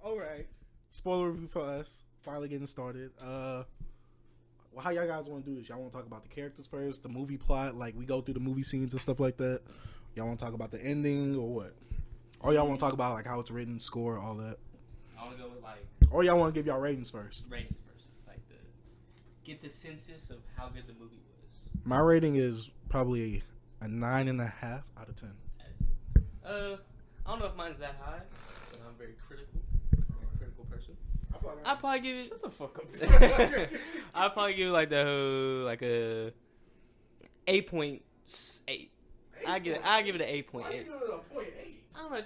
All right. Spoiler review for us. Finally getting started. How y'all guys want to do this? Y'all want to talk about the characters first, the movie plot, like we go through the movie scenes and stuff like that? Y'all want to talk about the ending or what? Or y'all want to talk about like how it's written, score, all that? I want to go with like. Or y'all want to give y'all ratings first? Ratings first, like get the census of how good the movie was. My rating is probably a 9.5 out of 10. I don't know if mine's that high, but I'm very critical. Person. I'd probably give it. Shut the fuck up. I'd probably give it like the whole, like a 8.8. I give it an 8.8. Why you give it a 0.8? I don't know.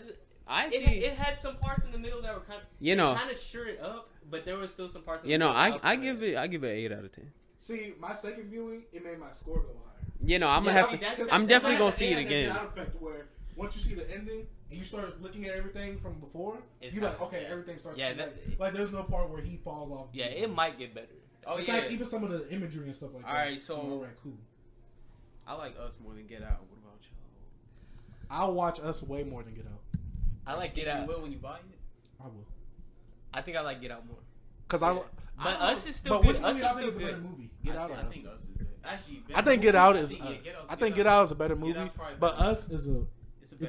It had some parts in the middle that were kind of sure it up, but there was still some parts. In the middle I give it an 8 out of 10. See, my second viewing, it made my score go higher. I'm definitely gonna see it again. Effect where once you see the ending and you start looking at everything from before, you're like, okay, everything starts. Yeah, like there's no part where he falls off. Yeah, it might get better. In fact, even some of the imagery and stuff like that. All right, so cool. I like Us more than Get Out. What about y'all? I'll watch Us way more than Get Out. I like Get Out. You will when you buy it? I will. I think I like Get Out more. But Us is still good. But which movie I think is a better movie? Get Out or Us? I think Us is good. Actually, I think Get Out is. I think Get Out is a better movie, but Us is a.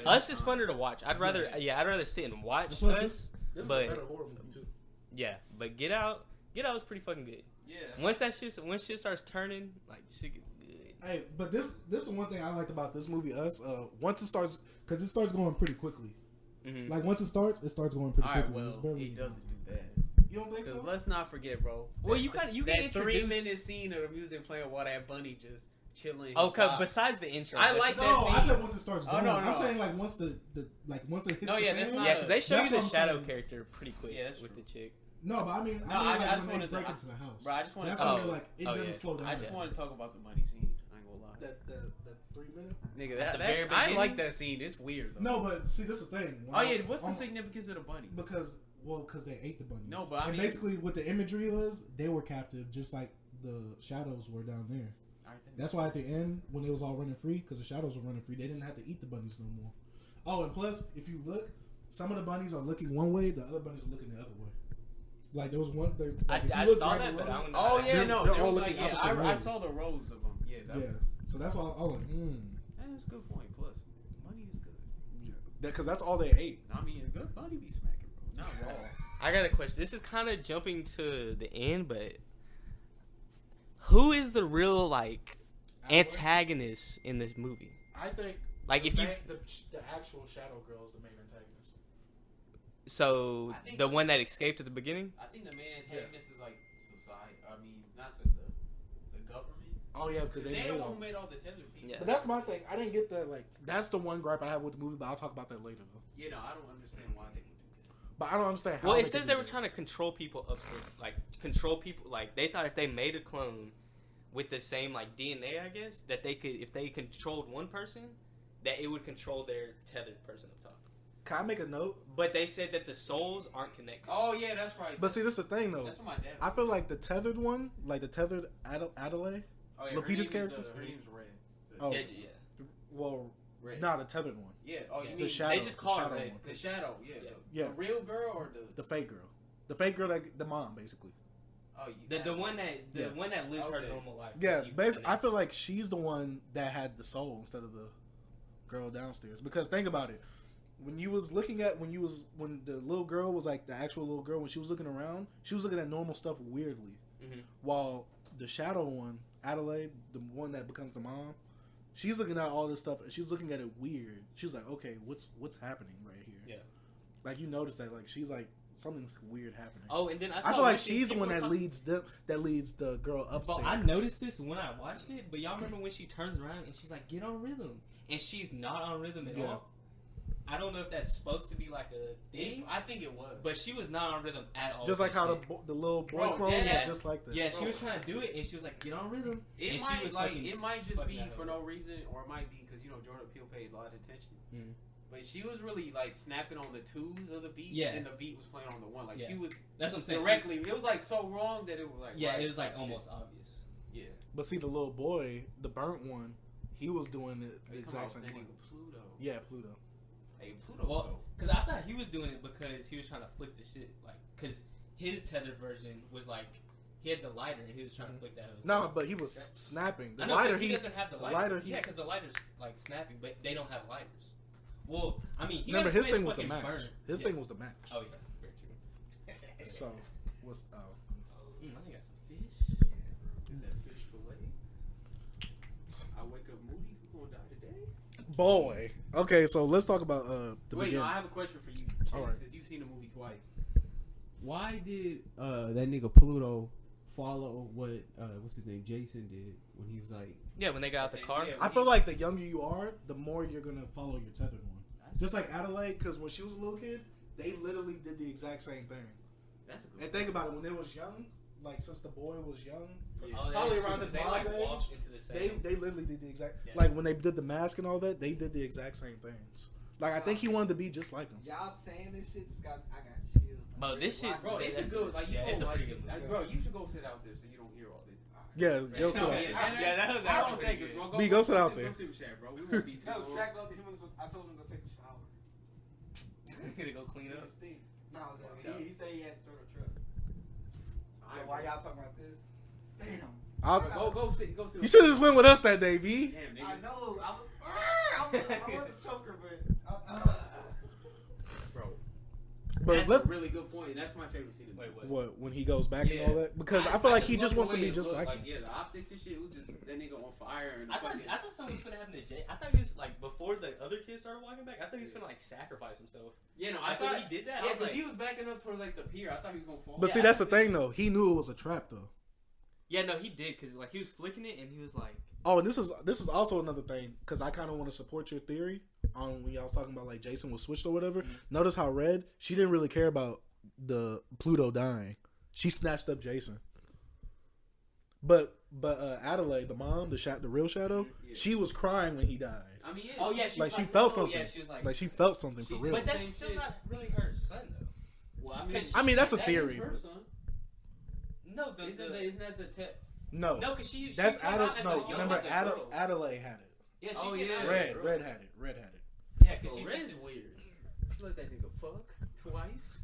Us is funner to watch. I'd rather sit and watch Us. This is a better horror movie too. Yeah, but Get Out is pretty fucking good. Yeah. Once shit starts turning, like shit gets good. Hey, but this is the one thing I liked about this movie, Us. Once it starts, because it starts going pretty quickly. Mm-hmm. Like once it starts going pretty quickly. Well, it doesn't do that. You don't think so? Let's not forget, bro. Well, you get that 3-minute scene of the music playing while that bunny just chilling. Oh, besides the intro, I like that scene. I said once it starts going. No. I'm saying like once once it hits. No, yeah, the that's fan, not. Yeah, because they show you the shadow saying. Character pretty quick. Yeah, that's with true. the chick. No, but I mean when they break into the house. Bro, I just want to. That's when they're like it doesn't slow down. I just want to talk about the bunny scene. I ain't gonna lie. That 3-minute. Nigga, I like that scene. It's weird though. No, but see, this is the thing. What's the significance of the bunny? Because they ate the bunnies. No, but basically what the imagery was, they were captive, just like the shadows were down there. That's why at the end, when they was all running free, because the shadows were running free, they didn't have to eat the bunnies no more. Oh, and plus, if you look, some of the bunnies are looking one way, the other bunnies are looking the other way. Like there was one. I saw that, but I don't know. Oh yeah, they're all looking like, opposite ways. I saw the rows of them. Yeah. So that's why I was like, That's a good point. Plus, bunny is good. Yeah, because that's all they ate. I mean, a good bunny be smacking, bro. Not raw. I got a question. This is kind of jumping to the end, but who is the real antagonist in this movie? I think the actual shadow girl is the main antagonist. So the one that escaped at the beginning? I think the main antagonist is like society. I mean, not the government. Oh yeah, because they're the one who made all the tether people. Yeah. But that's my thing. I didn't get that. That's the one gripe I have with the movie, but I'll talk about that later though. You know, I don't understand why they would do that. But I don't understand how. Well, it says they were trying to control people control people. Like they thought if they made a clone with the same DNA, I guess, that they could, if they controlled one person, that it would control their tethered person up top. Can I make a note? But they said that the souls aren't connected. Oh yeah, that's right. But see, this is the thing though. That's what my dad. I feel like the tethered one, like the tethered Adelaide, Lupita's character. Her name's Red. Oh yeah. Well, Red. Nah, the tethered one. Yeah. Oh, you mean the shadow? They just call her Red. The shadow. Yeah. The real girl or the fake girl? The fake girl, the mom, basically. Oh, the one that lives her normal life. Yeah, basically, I feel like she's the one that had the soul instead of the girl downstairs. Because think about it, when the little girl was like the actual little girl, when she was looking around, she was looking at normal stuff weirdly, while the shadow one, Adelaide, the one that becomes the mom, she's looking at all this stuff and she's looking at it weird. She's like, okay, what's happening right here? Yeah, like you notice that, like she's like. Something's weird happening. Oh, and then I feel like she's the one that leads the girl upstairs. But I noticed this when I watched it. But y'all remember when she turns around and she's like, "Get on rhythm," and she's not on rhythm at all. I don't know if that's supposed to be like a thing. I think it was, but she was not on rhythm at all. Just like how the little boy clone was just like that. Yeah, she was trying to do it, and she was like, "Get on rhythm." It might just be for no reason, or it might be because Jordan Peele paid a lot of attention. Mm. But she was really snapping on the twos of the beat, and the beat was playing on the one. She was. That's what I'm saying. Directly, it was so wrong that it was right, it was almost obvious. Yeah. But see, the little boy, the burnt one, he was doing the exact same thing. Pluto. Yeah, Pluto. Hey, Pluto. Well, because I thought he was doing it because he was trying to flick the shit, like, because his tethered version was like he had the lighter and he was trying to flick that. No, but he was snapping. The lighter, he doesn't have the lighter. Yeah, because the lighter's like snapping, but they don't have lighters. Well, I mean, remember his thing was the match. His thing was the match. Oh yeah, very true. So, what's I think I got some fish. That fish fillet. I wake up moody. Who gonna die today? Boy. Okay, so let's talk about the beginning. No, I have a question for you, Chase, right. since you've seen the movie twice. Why did that nigga Pluto follow what what's his name, Jason did when he was like? Yeah, when they got out the car. Yeah, I feel like the younger you are, the more you're gonna follow your tethered one. Just like Adelaide, because when she was a little kid, they literally did the exact same thing. That's a good And think about it, when they was young, like since the boy was young, Yeah. probably around his they mom's like age, walked into the same. they literally did the exact Yeah. when they did the mask and all that, they did the exact same things. Like I think he wanted to be just like him. Y'all saying this shit just got I got chills. Bro, this shit, Bro, it's a good like you it's a like pretty good movie. bro, you should go sit out there so you don't hear all this. Yeah, go sit No, out. Yeah, that was I actually don't pretty think it's good. bro. B, go sit out there. Go sit with Shaq, bro. We won't be too No, long. Shaq loved him. I told him to go take a shower. He's gonna go clean up. No, he said he had to throw the truck. So why y'all talking about this? Damn. Go sit. You should have just went with us that day, B. Damn, nigga. I know. I was a choker, but. Bro, But that's let's a really good point. And that's my favorite scene. Wait, what? what when he goes back Yeah. and all that because I feel like he just love wants the to way be it just looked, like him. yeah, the optics and shit. It was just that nigga on fire and I thought something was gonna happen to Jay. I thought he was like before the other kids started walking back. I thought he was gonna like sacrifice himself. Yeah, no, I I thought thought he did that. Yeah, I was because like, he was backing up towards like the pier. I thought he was gonna fall. But see, that's the thing though. He knew it was a trap though. yeah, no, he did because like he was flicking it and he was like, Oh, and this is also another thing because I kind of want to support your theory on when y'all was talking about like Jason was switched or whatever. Notice how Red, she didn't really care about the Pluto dying. She snatched up Jason. But Adelaide, the mom, the real Shadow, Yeah. she was crying when he died. I mean, yeah. oh yeah, she Like was she like, felt oh, something. Yeah, she was like, Like she felt something for She- real. but that's Same still shit. not really her son though. Well, I mean, I mean, that's a that theory, is her but- son. No, Isn't that the No, no, because she that's came out as a no. young Remember, as a girl. Adelaide had it. Yeah, she Oh, came yeah. out as a Red girl. had it. Red had it. Yeah, because Bro, she's Red's weird. You let that nigga fuck twice.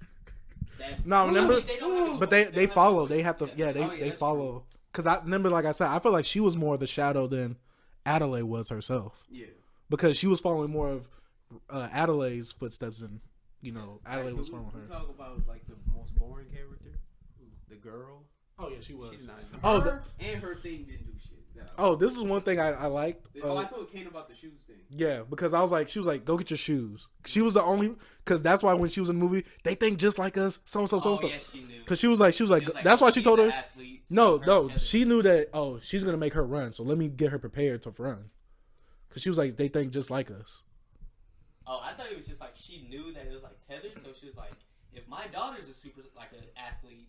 That No, remember, they don't have a but choice. they don't follow. have a They choice. have to. Yeah, Oh, yeah, they that's follow. Because I remember, like I said, I feel like she was more the Shadow than Adelaide was herself. Yeah. Because she was following more of Adelaide's footsteps than Adelaide was following We her. talk about like the most boring character, the girl. Oh yeah, she was. She's not. Oh, Her and her thing didn't do shit. This is one thing I liked. I told Kane about the shoes thing. Yeah, because I was like, she was like, go get your shoes. She was the only, because that's why when she was in the movie, they think just like us, so. Oh, yeah, she knew. Because she was like, that's why she she's told an her. athlete, No, so no, her- she knew that. Oh, she's gonna make her run, so let me get her prepared to run. Because she was like, they think just like us. Oh, I thought it was just like she knew that it was like tethered, so she was like, if my daughter's a super like an athlete,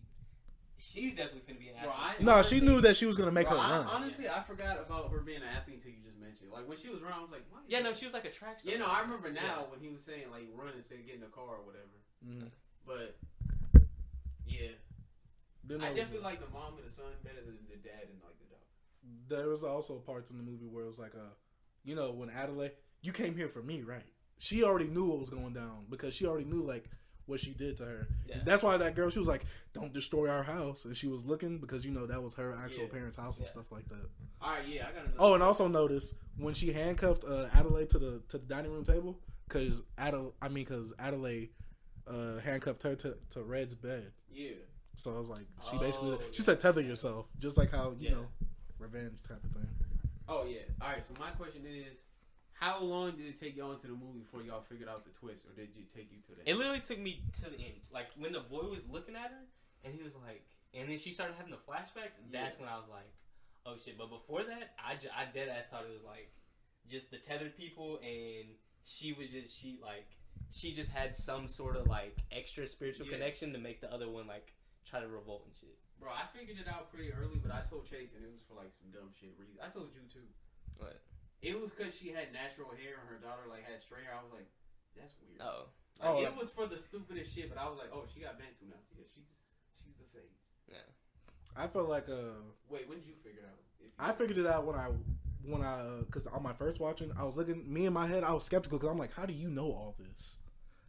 she's definitely gonna be an Bro, athlete. too. No, she knew that she was gonna make Bro, her run. honestly, I forgot about her being an athlete until you just mentioned. Like when she was around, I was like, why? Yeah, no, she was like a track star. Yeah, no, I remember now when he was saying like run instead of getting a car or whatever. Mhm. But yeah, Then I there was- definitely like the mom and the son better than the dad and like the dog. There was also parts in the movie where it was like when Adelaide, you came here for me, right? She already knew what was going down because she already knew like what she did to her. Yeah. That's why that girl, she was like, "Don't destroy our house," and she was looking because that was her actual Yeah. parents' house and Yeah. stuff like that. All right, yeah, I got another. Oh, and also notice when she handcuffed Adelaide to the dining room table because Adelaide handcuffed her to Red's bed. Yeah. So I was like, she Oh, basically she yeah. said tether yourself, just like how Yeah. revenge type of thing. Oh yeah. All right. So my question is, how long did it take y'all into the movie before y'all figured out the twist, or did it take you to the It end? literally took me to the end. Like when the boy was looking at her, and he was like, and then she started having the flashbacks. And that's when I was like, oh shit. But before that, I dead ass thought it was like just the tethered people, and she just had some sort of like extra spiritual connection to make the other one like try to revolt and shit. Bro, I figured it out pretty early, but I told Chase, and it was for like some dumb shit reason. I told you too. What? It was because she had natural hair and her daughter like had straight hair. I was like, that's weird. Oh. It was for the stupidest shit, but I was like, oh, she got Bantu now. Yeah, she's the fade. Yeah. I felt like Wait, when did you figure it out? I figured it out when I because on my first watching, I was looking, me in my head, I was skeptical because I'm like, how do you know all this?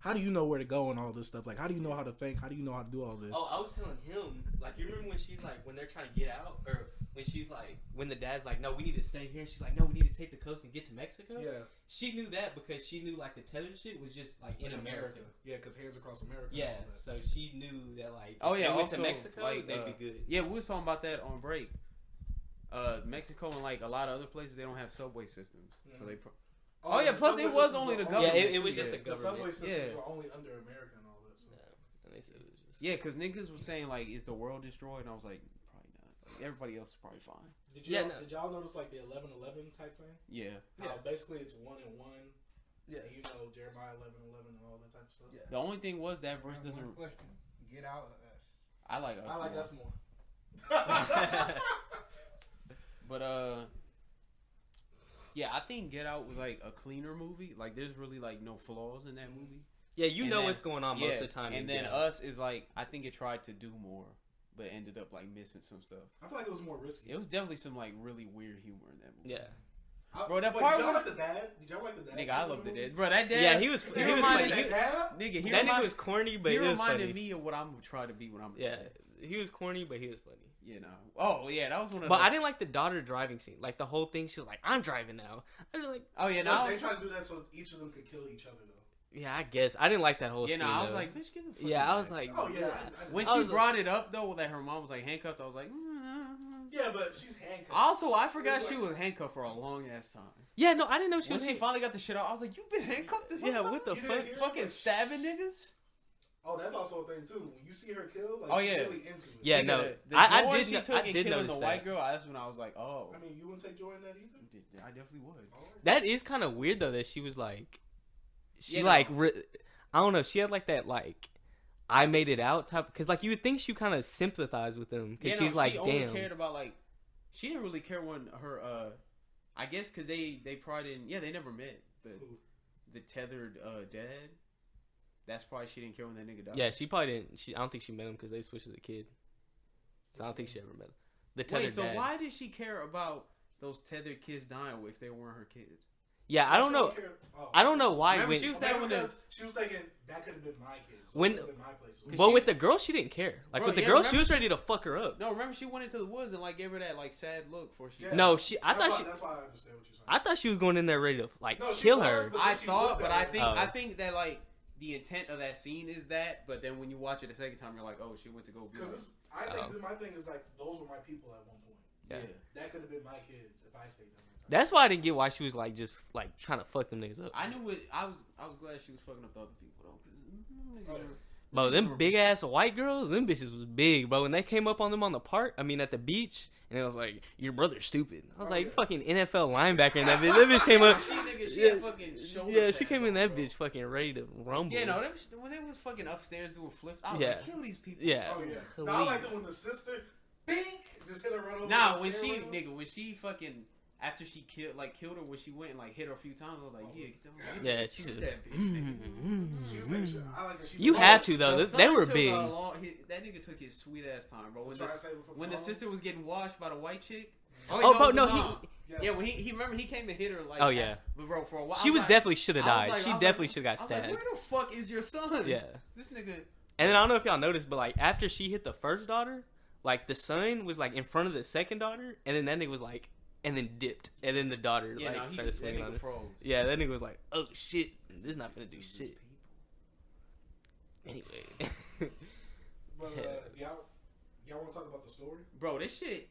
how do you know where to go and all this stuff? Like, how do you know how to think? How do you know how to do all this? Oh, I was telling him, like, you remember when she's like, when they're trying to get out, or when she's like, when the dad's like, no, we need to stay here, and she's like, no, we need to take the coast and get to Mexico? Yeah. She knew that because she knew, like, the tether shit was just, like, in America. Yeah, because hands across America. Yeah, so she knew that, like, oh, yeah, if they went also, to Mexico, like, they'd be good. Yeah, we was talking about that on break. Mexico and, like, a lot of other places, they don't have subway systems. So they... Oh, yeah, plus it was only the government. Yeah, it was just the government. The subway systems were only under America and all that. So. Yeah, and they said it was just... Yeah, because niggas was saying, like, is the world destroyed? And I was like, probably not. Like, everybody else is probably fine. Did y'all notice, like, the 11-11 type thing? Yeah. How basically it's 1 and 1. Yeah. And, you know, Jeremiah 11-11 and all that type of stuff. Yeah. The only thing was that verse doesn't... Question. Get Out or Us? I like Us. I like Us more. But, yeah, I think Get Out was, like, a cleaner movie. Like, there's really, like, no flaws in that movie. Yeah, you know what's going on most of the time. And then Us is, like, I think it tried to do more, but ended up, like, missing some stuff. I feel like it was more risky. It was definitely some, like, really weird humor in that movie. Yeah. Bro, that part. part Did y'all like the dad? Did y'all like the dad? Nigga, I love the dad. Bro, that dad. Yeah, he was funny. Nigga, That nigga was corny, but he it was reminded funny. me of what I'm trying to be when I'm a dad. He was corny, but he was funny. You know. Oh, yeah, that was one of But I didn't like the daughter driving scene. Like, the whole thing, she was like, I'm driving now. I was like... Oh, yeah, no. They tried to do that so each of them could kill each other, though. Yeah, I guess. I didn't like that whole scene, I was like, bitch, get the fuck I was like... Oh, yeah. When she brought it up, though, that her mom was, like, handcuffed, I was like... Yeah, but she's handcuffed. Also, I forgot she was handcuffed for a long-ass time. Yeah, no, I didn't know she when was... she finally got the shit out, I was like, you've been handcuffed this whole time? Yeah, what the fuck? Fucking stabbing niggas? Oh, that's also a thing too. When you see her kill, like she's really into it. Yeah, no, I did. She took I did killing notice the white girl. That's when I was like, oh. I mean, you wouldn't take joy in that either. I definitely would. That is kind of weird though. That she was like, I don't know. She had like that like, I made it out type. Because like you would think she kind of sympathized with him because she's like, she damn. only cared about like, she didn't really care when her I guess because they probably didn't. Yeah, they never met the tethered dad. That's probably she didn't care when that nigga died. Yeah, she probably didn't. I don't think she met him because they switched as a kid. So I don't think she ever met him. The tethered dad. Why did she care about those tethered kids dying if they weren't her kids? Yeah, I don't know. I don't know why. Remember, she was saying she was thinking that could have been my kids. But with the girl, she didn't care. Like with the girl, she was ready to fuck her up. No, remember she went into the woods and like gave her that like sad look before she. Yeah. No, that's why I understand what you're saying. I thought she was going in there ready to like kill her. I thought, but I think that like the intent of that scene is that. But then when you watch it a second time, you're like, oh, she went to go. Because I think my thing is like those were my people at one point. Yeah, that could have been my kids if I stayed there. That's why I didn't get why she was like just like trying to fuck them niggas up. I knew it. I was glad she was fucking up the other people though. Bro, them big ass white girls, them bitches was big, bro. When they came up on them on the park, I mean at the beach, and it was like, your brother's stupid. I was like, fucking NFL linebacker in that bitch. That bitch came up. She came in that bitch fucking ready to rumble. Yeah, no, when they was fucking upstairs doing flips, I was like, kill these people. Yeah. Oh yeah. No, I like it when the sister, bink, just hit her right over. Nah, when she fucking. After she killed her when she went and like hit her a few times, I was like, yeah, she should that bitch. You have to though. They were big. That nigga took his sweet ass time, bro. When the sister was getting washed by the white chick. When he remember he came to hit her like. Oh yeah. But bro, for a while she was definitely should have died. She definitely should have got stabbed. Where the fuck is your son? Yeah. This nigga. And then I don't know if y'all noticed, but like after she hit the first daughter, like the son was like in front of the second daughter, and then that nigga was like. And then dipped, and then the daughter started swinging on it. Yeah, that nigga was like, "Oh shit, this is not finna do shit." Anyway, but y'all want to talk about the story, bro? This shit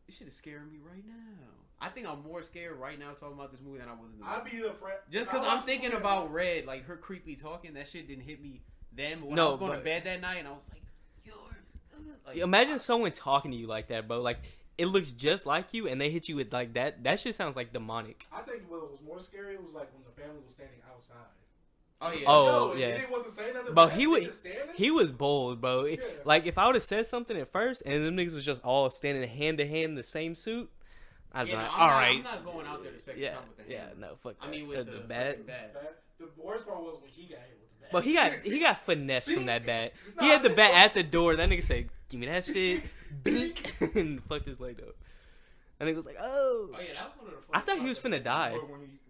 is scaring me right now. I think I'm more scared right now talking about this movie than I was in the movie. I'd be afraid just because I'm thinking about Red, like her creepy talking. That shit didn't hit me then. But when I was going to bed that night, and I was like, "You're." Imagine someone talking to you like that, bro. Like. It looks just like you, and they hit you with like that. That shit sounds like demonic. I think what was more scary was like when the family was standing outside. Oh yeah. Oh yeah. He wasn't saying nothing. But he was bold, bro. Yeah. Like if I would have said something at first, and them niggas was just all standing hand to hand in the same suit, I'd be like, all right. I'm not going out there the second time with the hand. Yeah, no, fuck that. I mean with the bat. The worst part was when he got hit with the bat. But he got finessed from that bat. He had the bat at the door. That nigga said, "Give me that shit." Bink and fucked his leg up. And it was like, oh. Oh yeah, that was one of the. I thought he was finna die.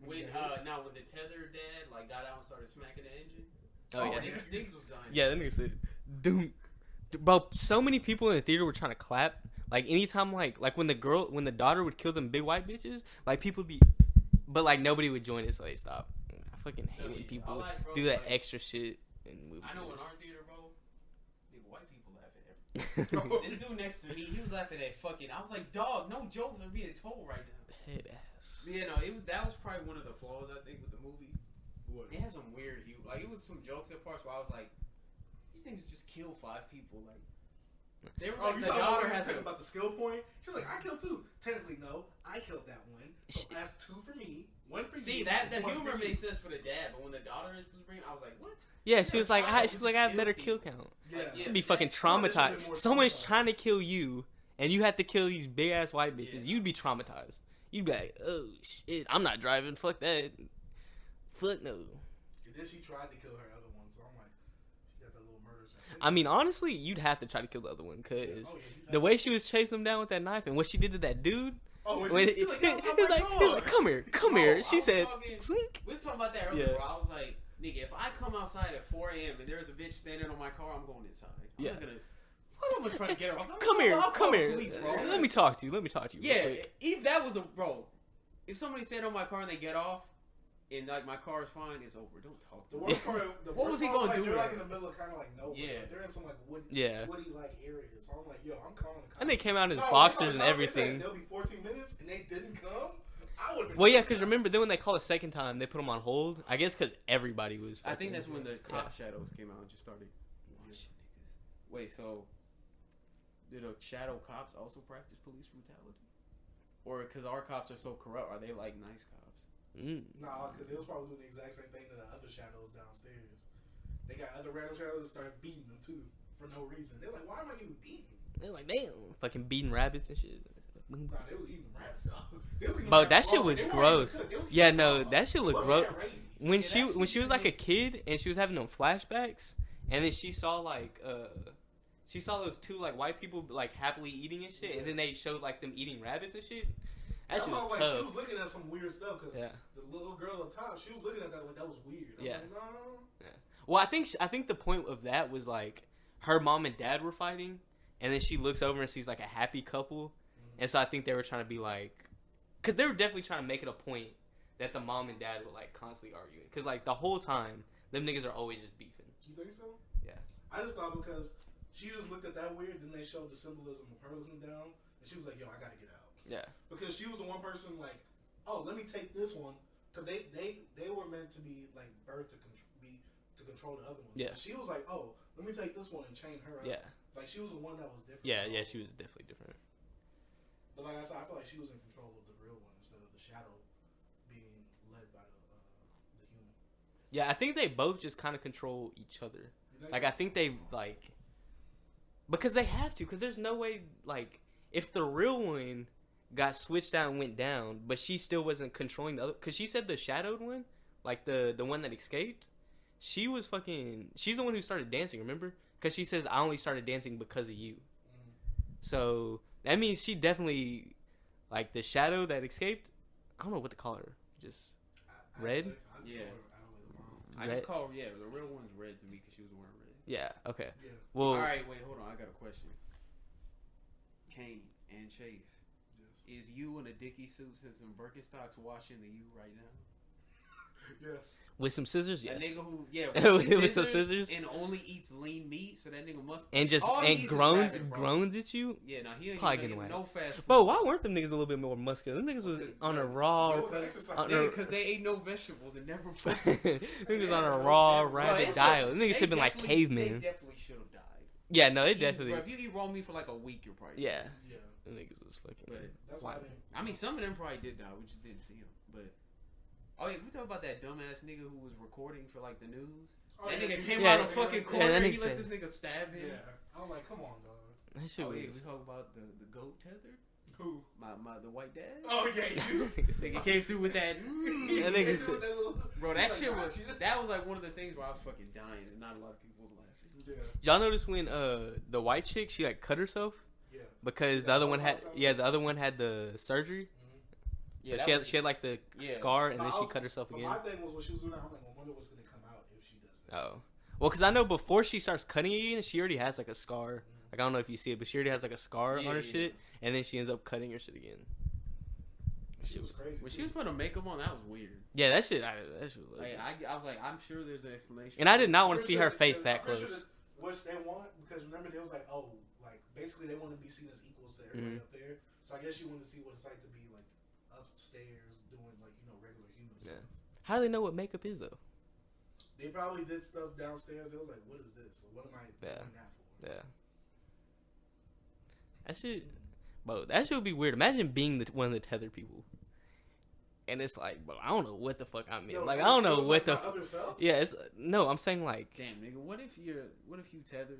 When the tether dad like got out and started smacking the engine. Oh yeah. Niggas was dying. Yeah, that nigga said, "Doom." Bro, so many people in the theater were trying to clap. Like anytime, like when the daughter would kill them big white bitches, like people would be, but like nobody would join it, so they stopped. I fucking hate when people do that extra shit in movies. I know in our theater, bro, white people laugh at everything. This dude next to me, he was laughing at fucking. I was like, dog, no jokes are being told right now. Head ass. Yeah, no, that was probably one of the flaws I think with the movie. What? It had some weird humor. Like it was some jokes at parts where I was like, these things just kill 5 people. Like. There was like the daughter has about the skill point. She's like, I killed 2. Technically, no, I killed that one. So that's 2 for me, 1 for you. See that humor makes sense for the dad, but when the daughter was bringing, I was like, what? Yeah, she was like, I have better kill count. Yeah, I'd be fucking traumatized. Someone's trying to kill you, and you have to kill these big ass white bitches. Yeah. You'd be traumatized. You'd be like, oh shit, I'm not driving. Fuck that. Fuck no. And then she tried to kill her other one, so I'm like, she got that little murder sentence. I mean, honestly, you'd have to try to kill the other one, because the way she was chasing him down with that knife and what she did to that dude. Oh, he's like, come here. She said, slink. We was talking about that earlier, bro. I was like, nigga, if I come outside at 4 a.m. and there's a bitch standing on my car, I'm going inside. I'm not gonna. I'm gonna try to get her off. Come here. Police, let me talk to you. Yeah, if that was if somebody stand on my car and they get off, and like my car is fine, it's over. Don't talk to me. What was he gonna do? They're like in the middle of kind of like nowhere. Yeah, like, they're in some like woody like areas. So I'm like, yo, I'm calling the cops. And they came out in his boxers and everything. There'll be 14 minutes, and they didn't come. I would. Well, yeah, because remember then when they called a second time, they put them on hold. I guess because everybody was. I think that's when the cop shadows came out and just started. Wait, so did the shadow cops also practice police brutality, or because our cops are so corrupt, are they like nice cops? Nah, because they was probably doing the exact same thing to the other shadows downstairs. They got other random shadows that started beating them too for no reason. They're like, why am I getting beaten? They're like, damn, fucking beating rabbits and shit. Nah, they was eating rats though. But that shit was gross. Yeah, no, that shit looked gross. When she was like a kid and she was having them flashbacks, and then she saw like she saw those 2 like white people like happily eating and shit, and then they showed like them eating rabbits and shit. That's why I was like, she was looking at some weird stuff because the little girl up top, she was looking at that like that was weird. I'm like, no. Yeah. Well, I think the point of that was like her mom and dad were fighting, and then she looks over and sees like a happy couple, and so I think they were trying to be like, because they were definitely trying to make it a point that the mom and dad were like constantly arguing, because like the whole time them niggas are always just beefing. You think so? Yeah. I just thought because she just looked at that weird, then they showed the symbolism of her looking down, and she was like, yo, I gotta get out. Yeah. Because she was the one person like, oh, let me take this one, because they were meant to be like birthed to control the other ones. Yeah. But she was like, oh, let me take this one and chain her up. Yeah. Like she was the one that was different. Yeah, she was definitely different. But like I said, I feel like she was in control of the real one instead of the shadow being led by the human. Yeah, I think they both just kind of control each other. Like I think they like, because they have to, because there's no way like if the real one got switched out and went down, but she still wasn't controlling the other. Because she said the shadowed one, like the one that escaped, she's the one who started dancing, remember? Because she says, I only started dancing because of you. So that means she definitely, like the shadow that escaped, I don't know what to call her. Just red? I just call her, the real one's red to me because she was wearing red. Yeah, okay. Yeah. Well, alright, wait, hold on. I got a question. Kane and Chase. Is you in a Dickie suit and some Birkenstocks washing the you right now? Yes. With some scissors, yes. A nigga who, with some scissors and only eats lean meat, so that nigga must groans at you. Yeah, no, he ain't probably getting no fast food. Bro, why weren't them niggas a little bit more muscular? Them niggas was on a raw. Because they ate no vegetables and never. Niggas on a raw rabbit diet. Them niggas should have been like cavemen. They definitely should have died. Yeah, no, they definitely. Bro, if you eat raw meat for like a week, you're probably. Yeah. Them niggas was fucking. But that's why. I mean, some of them probably did die. We just didn't see them, but. Oh yeah, we talk about that dumbass nigga who was recording for like the news. That nigga came out of fucking corner and he let this nigga stab him. Yeah, I'm like, come on, dog. That shit was. We talk about the goat tether. Who? The white dad. Oh yeah, you. Nigga came through with that. That nigga said, bro, that shit was. That was like one of the things where I was fucking dying and not a lot of people was laughing. Yeah. Y'all notice when the white chick she like cut herself? Yeah. because Yeah, the other one Botox had something? the other one had the surgery. Yeah, So that she had like the yeah. scar, and No, then I she was- cut herself But again. my thing was when she was doing that, I'm like, I wonder what's gonna come out if she does that. Oh, well, because I know before she starts cutting again, she already has like a scar. Like I don't know if you see it, but she already has like a scar Yeah, on her yeah. shit, and then she ends up cutting her shit again. She was crazy. When too. she was putting makeup on, that was weird. Yeah, that shit. That shit was Like I was like, I'm sure there's an explanation. and I did not want to Pretty see sure her face I'm that pretty close. sure that what they want, because remember they was like, oh, like basically they want to be seen as equals to everybody up there. So I guess you wanted to see what it's like to be like upstairs doing like regular human Yeah. stuff. How do they know what makeup is though? They probably did stuff downstairs. They was like, what is this? Or what am I doing that for? Yeah. That shit, bro. That shit would be weird. Imagine being one of the tethered people, and it's like, bro, I don't know what the fuck I'm in. Yo, Like I don't know what the. my other self? Yeah, it's no. I'm saying like. Damn, nigga, what if you tethered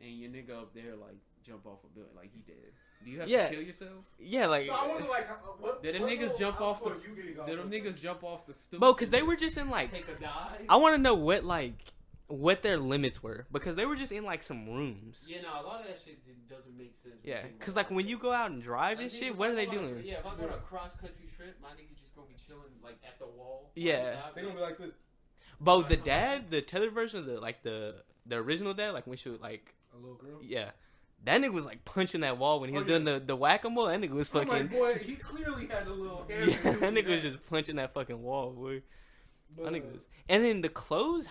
and your nigga up there like jump off a building like he did? Do you have Yeah. to kill yourself? Yeah, like. No, I wonder like what. Did them what niggas little jump off house the? floor you getting off Did them of? niggas jump off the stoop? Bro, because they were just in like. take a dive. I want to know what their limits were, because they were just in like some rooms. Yeah, no, a lot of that shit doesn't make sense. Yeah, because like when you go out and drive and Like, shit, nigga, what if are I they go on a- doing? Yeah, if I go on a cross country trip, my nigga just gonna be chilling like at the wall. Yeah. They gonna be like this. Bro, the dad, the tethered version of the original dad, like when she was like, A little girl. yeah, that nigga was like punching that wall when he was Oh, yeah. doing the whack-a-mole. That nigga was I'm fucking. like, boy, he clearly had a little hair. Yeah, that nigga was just punching that fucking wall, boy. That nigga was. And then the clothes,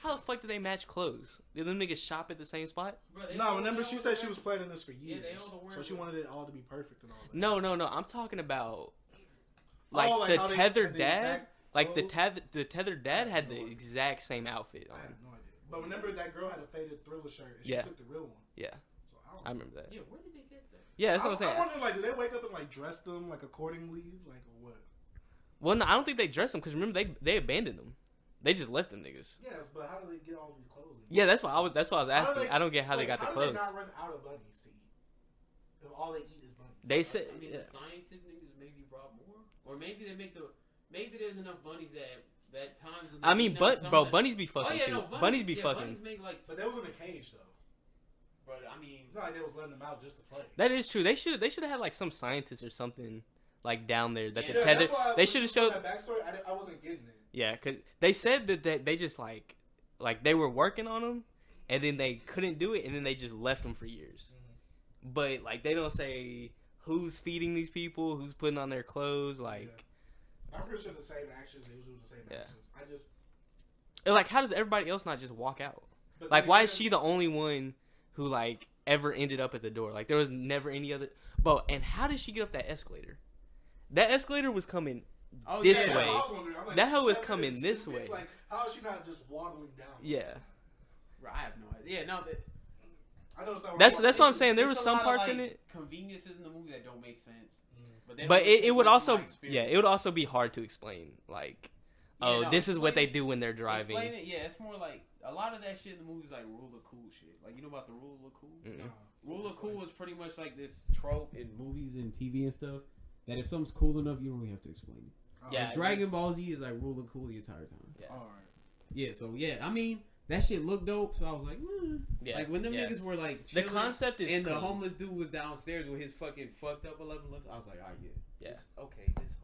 how the fuck did they match clothes? Did them niggas shop at the same spot? Bro, they No, all- remember they she all said she wear- was planning this for Yeah, years. they all wear So she the- wanted it all to be perfect and all that. No. I'm talking about like, Oh, like the how they tethered had the dad. exact Like the clothes? tethered dad I had have no the idea. exact same outfit I on. have no idea. But remember that girl had a faded Thriller shirt and she Yeah. took the real one. Yeah, So I don't I remember that. Yeah, where did they get that? Yeah, that's what I'm saying. I wonder, like, did they wake up and like dress them like accordingly, like or what? Well, no, I don't think they dressed them because remember they abandoned them. They just left them niggas. Yes, but how do they get all these clothes? Yeah, that's what I was How do asking. they- I don't get how they like, got the How do clothes. they not run out of bunnies to eat? If all they eat is bunnies. They said, I mean, yeah. the scientist niggas maybe brought more, or maybe they make maybe there's enough bunnies that times. when I they mean, eat bro, some that- bunnies be fucking too. Bunnies be fucking. Bunnies make like, But they was in a cage though. but I mean, It's not like they was letting them out just to play. That is true. They should have had like some scientists or something like down there that Yeah, the tether. that's why They when should have she was showed. doing that backstory. I wasn't getting it. Yeah, cause they said that they just like they were working on them, and then they couldn't do it, and then they just left them for years. But like they don't say who's feeding these people, who's putting on their clothes, like. I'm pretty sure the same actions. They was doing the same Yeah. actions. I just. Like, how does everybody else not just walk out? But Like, then why again- is she the only one who like ever ended up at the door? Like, there was never any other. But and how did she get up that escalator? That escalator was coming oh this yeah, way. that's what I was wondering. I'm like, That she's hoe is tethered coming and this stupid. way. Like, how is she not just waddling down? Yeah. Bro, I have no idea. Yeah, no, I know it's not. That's what I'm saying. There there's was a some lot of, parts in like, it, conveniences in the movie that don't make sense. They but don't make it sense would based on also my experience. it would also be hard to explain. Like, Yeah, oh, no, this is what they explain- do when they're driving. Explain it, yeah. It's more like a lot of that shit in the movies, like rule of cool shit. Like you know about the rule of cool. Mm-mm. Rule of cool is pretty much like this trope in movies and TV and stuff. That if something's cool enough, you don't really have to explain it. Yeah, Like Dragon Ball Z is like rule of cool the entire time. Yeah. All right. Yeah, so yeah, I mean that shit looked dope. So I was like, Yeah, like when them yeah. niggas were like The chilling, concept is and the cool. homeless dude was downstairs with his fucking fucked up 11 lips. I was like, all right, Yeah. This, okay, this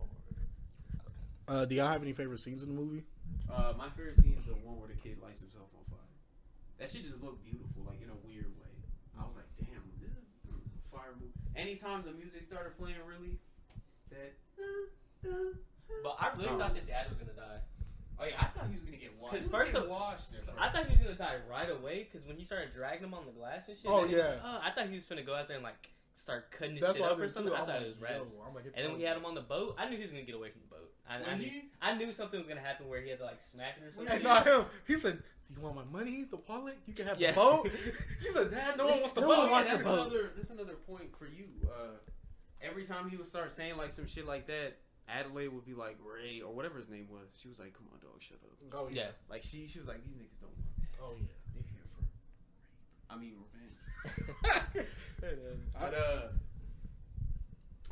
hard. Do y'all have any favorite scenes in the movie? My favorite scene is the one where the kid lights himself on fire. That shit just looked beautiful, like in a weird way. I was like, damn, this is a fire movie. Anytime the music started playing, really, that. But I really thought the dad was gonna die. Oh yeah, I thought he was gonna get washed. 'Cause He was first getting of- washed there first. I thought he was gonna die right away because when he started dragging him on the glass and shit. Oh, and he was yeah. like, I thought he was gonna go out there and like start cutting his That's shit what up I or did something. too. I I'm thought like, it was raps. yo, I'm like, And then when he had him on the boat, I knew he was gonna get away from the boat. I knew something was gonna happen where he had to like smack it or something. Not him. He said, "Do you want my money, the wallet? You can have Yeah. the boat." He said, "Dad, no one wants the No boat." one wants that's the boat. another point for you. Every time he would start saying like some shit like that, Adelaide would be like Ray or whatever his name was. She was like, "Come on, dog, shut up." Oh Yeah. Like she was like, "These niggas don't want that. Oh yeah. They're here for, I mean, revenge." But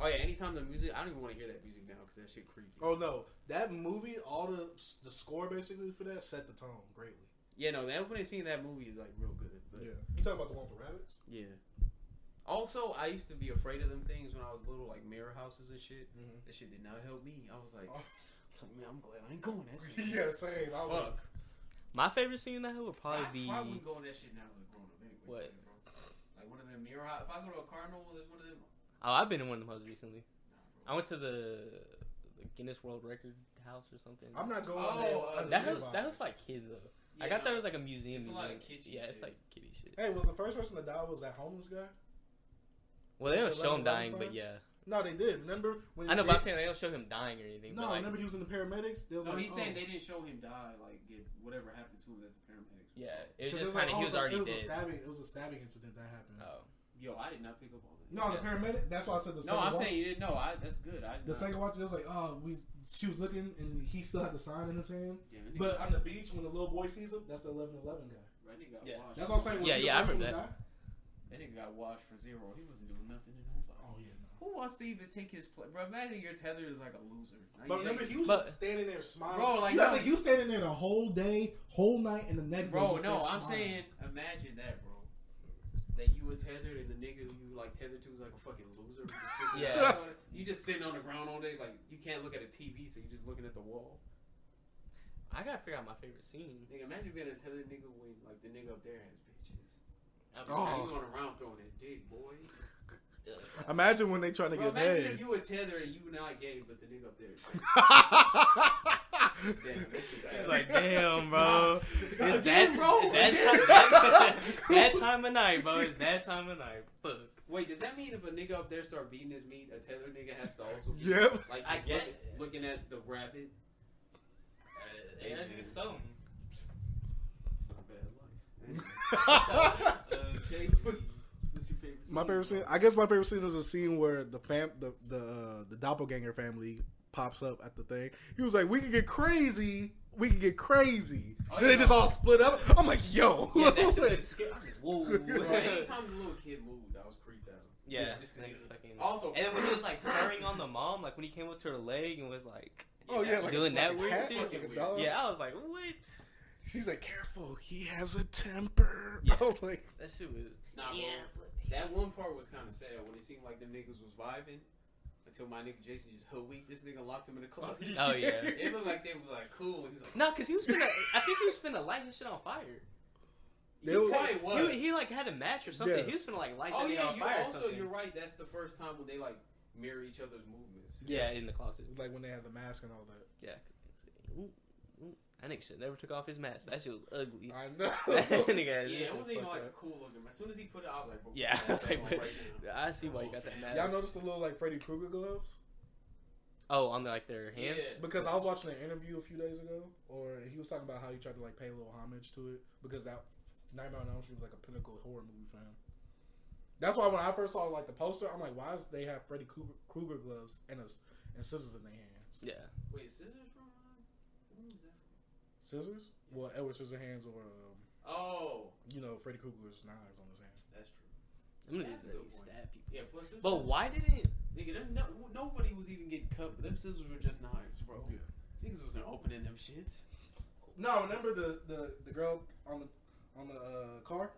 oh yeah, anytime the music, I don't even want to hear that music now because that shit creepy. Oh no, that movie, all the score basically for that set the tone greatly. Yeah, no, the opening scene of that movie is like real good. But Yeah. You talking about the one with the rabbits? yeah. Also, I used to be afraid of them things when I was little, like mirror houses and shit. Mm-hmm. That shit did not help me. I was like, Oh. man, I'm glad I ain't going that thing. Yeah, same. I was Fuck. My favorite scene in that would probably be. I wouldn't go on that shit now as a grown up anyway. What? Bro. Like one of them mirror houses. If I go to a carnival, there's one of them. Oh, I've been in one of them houses recently. Nah, I went to the Guinness World Record house or something. I'm not going that was like kids though. Yeah, I got no, there was like a museum. it's a lot of kitschy Yeah, it's shit. like kiddie shit. Hey, was the first person to die was that homeless guy? Well, they don't show him 11 dying, time? but yeah. No, they did. Remember when? I know, but I'm saying they don't show him dying or anything. No, but like, remember he was in the paramedics. There was No, like, he's saying they didn't show him die, like get whatever happened to him at the paramedics. yeah, it was 'cause just kind of he was already it was dead. It was a stabbing incident that happened. Oh, Yo, I did not pick up on that. No, the paramedic. That's why I said the No, second I'm watch. saying you didn't know. That's good. The second watch, it was like, she was looking and he still had the sign in his hand. Yeah, that nigga, But on the beach, when the little boy sees him, that's the 11-11 guy. that nigga got Yeah. washed. That's what I'm saying. Was Yeah, he the yeah, I first one remember to that. die? That nigga got washed for zero. He wasn't doing nothing to nobody. Oh yeah. No. Who wants to even take his place? Bro, imagine you're tethered as like a loser. Now But you remember, take- he was But- just standing there smiling. Bro, like, you have to no. think he was standing there the whole day, whole night, and the next day. Bro, Just no, there I'm smiling. saying, imagine that, bro. That you were tethered and the nigga you like tethered to was like a fucking loser. Just sitting Yeah. there. You just sitting on the ground all day, like you can't look at a TV, so you're just looking at the wall. I gotta figure out my favorite scene. Nigga, imagine being a tethered nigga when like the nigga up there has bitches. Oh. How you going around throwing that dick, boy? Imagine when they trying to Bro, get imagine head. if you were tethered and you not gay, but the nigga up there. Is damn, this is It's like, damn, bro. It's Again, bro. that time of night, bro. It's that time of night. Fuck. Wait, does that mean if a nigga up there start beating his meat, a tethered nigga has to also be Yep. like I just get looking at the rabbit? Yeah, do something. It's not bad life. Chase, what's your favorite scene? My favorite scene. I guess my favorite scene is a scene where the doppelganger family pops up at the thing. He was like, "We can get crazy. We can get crazy." Oh, And they yeah. just all split up. I'm like, "Yo." Yeah, that shit was scary. Whoa. Bro, anytime the little kid moved, I was creeped out. Yeah. Just 'cause he was Fucking- also, and then when he was like purring on the mom, like when he came up to her leg and was like, Oh yeah, like doing that a weird cat, shit? like a Fucking dog. yeah, I was like, what? She's like, "Careful, he has a temper." Yeah. I was like, That shit was. Nah, bro. Yeah. That one part was kind of sad when it seemed like them niggas was vibing until my nigga Jason just hoodwinked this nigga and locked him in the closet. Oh yeah. It looked like they was like cool. He was like, No, cause he was finna. I think he was finna light his shit on fire. he probably was. He like had a match or something. Yeah. He was finna like light Oh that thing yeah, on you fire. or also something. you're right. That's the first time when they like mirror each other's movements. Yeah, in the closet. like when they had the mask and all that. Yeah. Ooh, ooh. That nigga shit never took off his mask. That shit was ugly. I know. That nigga had Yeah, that it shit wasn't even fucked like up. a cool looking. As soon as he put it, I was like, bro, Yeah, put I was that like, on but right now. I see why you got that mask. Y'all noticed the little like Freddy Krueger gloves? Oh, on like their hands. Yeah. Because I was watching an interview a few days ago, or he was talking about how he tried to like pay a little homage to it because that Nightmare on Elm Street was like a pinnacle horror movie for him. That's why when I first saw like the poster, I'm like, why does they have Freddy Krueger gloves and scissors in their hands? Yeah. Wait, scissors from? Who was that from? Scissors? Well, Edward Scissorhands or Oh, Freddy Krueger's knives on his hand. that's true. Them That's niggas a good really point. stab people. Yeah, plus them But scissors- why didn't? nigga, them nobody was even getting cut, but them scissors were just knives, bro. Yeah. Niggas wasn't opening them shits. No, remember the girl on the car?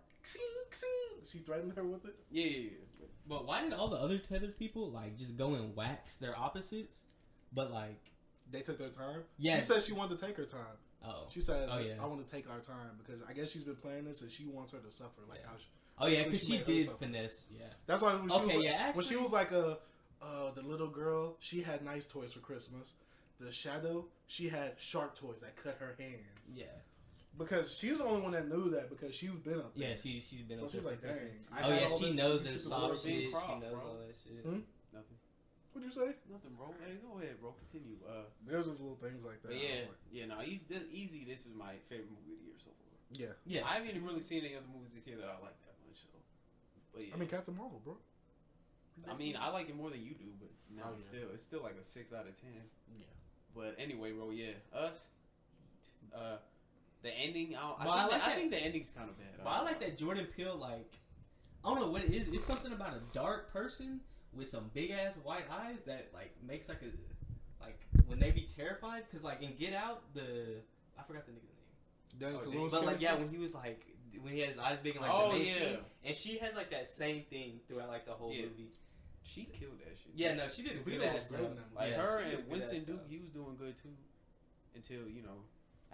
She threatened her with it. Yeah. But why did all the other tethered people like just go and wax their opposites? But like, They took their time. Yeah. She said she wanted to take her time. oh, She said, Oh, yeah. "I want to take our time because I guess she's been playing this and she wants her to suffer." Like Yeah. how she, oh yeah, Basically, because she she made did herself. finesse. Yeah. that's why when she Okay, was like, yeah, when she actually- was like the little girl, she had nice toys for Christmas. The Shadow, she had sharp toys that cut her hands Yeah. because she was the only one that knew that because she's been up there. Yeah. She's been. So up she's there like, for "Dang." Christmas. I Oh had yeah, all she this knows to their keep us soft warm. shit. She Prof, knows bro. all that shit. Hmm? Nothing. What'd you say? Nothing, bro. Hey, go ahead, bro. Continue. There was just little things like that. But yeah, no, easy. This is my favorite movie of the year so far. Yeah. Yeah. I haven't even really seen any other movies this year that I like that much. So, but yeah, I mean, Captain Marvel, bro. I like it more than you do, but no, Oh, yeah. it's still like a 6 out of 10. Yeah. But anyway, bro, yeah, us. The ending, But I like I that- think the ending's kind of bad. But I like that Jordan Peele. Like, I don't know what it is. It's something about a dark person with some big ass white eyes that like makes like when they be terrified. Cause like in Get Out, I forgot the nigga's name. Daniel Oh, Kaluuya's But like, yeah, character? when he was like, when he had his eyes big and like Oh, the main yeah. scene, and she has like that same thing throughout like the whole Yeah. movie. She killed that shit. Yeah, no, she did a Lupita good was ass great job. in that movie. Like Yeah, her she did a and good Winston ass Duke, job. he was doing good too. Until, you know.